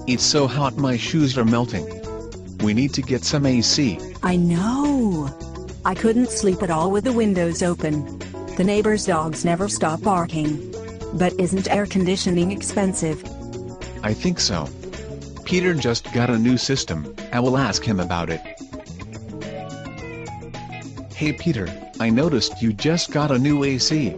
It's so hot my shoes are melting. We need to get some AC. I know. I couldn't sleep at all with the windows open. The neighbor's dogs never stop barking. But isn't air conditioning expensive? I think so. Peter just got a new system. I will ask him about it. Hey Peter, I noticed you just got a new AC.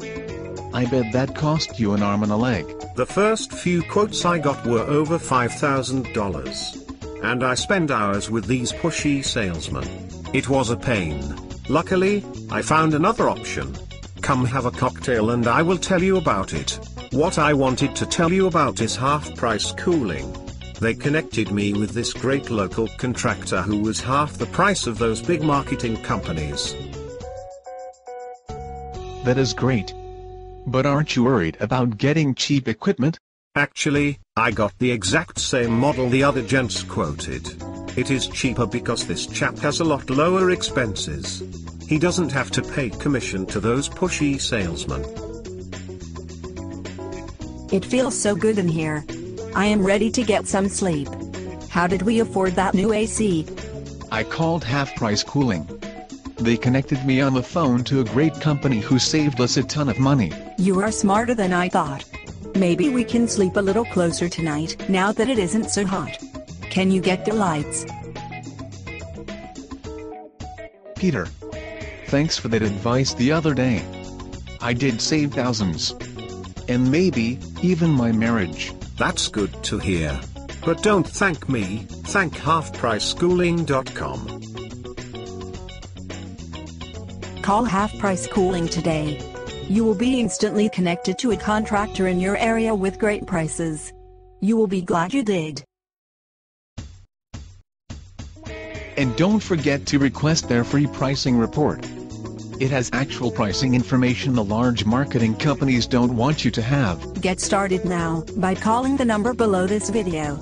I bet that cost you an arm and a leg. The first few quotes I got were over $5,000. And I spent hours with these pushy salesmen. It was a pain. Luckily, I found another option. Come have a cocktail and I will tell you about it. What I wanted to tell you about is half-price cooling. They connected me with this great local contractor who was half the price of those big marketing companies. That is great. But aren't you worried about getting cheap equipment? Actually, I got the exact same model the other gents quoted. It is cheaper because this chap has a lot lower expenses. He doesn't have to pay commission to those pushy salesmen. It feels so good in here. I am ready to get some sleep. How did we afford that new AC? I called Half-Price Cooling. They connected me on the phone to a great company who saved us a ton of money. You are smarter than I thought. Maybe we can sleep a little closer tonight, now that it isn't so hot. Can you get the lights? Peter, thanks for that advice the other day. I did save thousands. And maybe, even my marriage. That's good to hear. But don't thank me, thank halfpriceschooling.com. Call Half-Price Cooling today. You will be instantly connected to a contractor in your area with great prices. You will be glad you did. And don't forget to request their free pricing report. It has actual pricing information the large marketing companies don't want you to have. Get started now by calling the number below this video.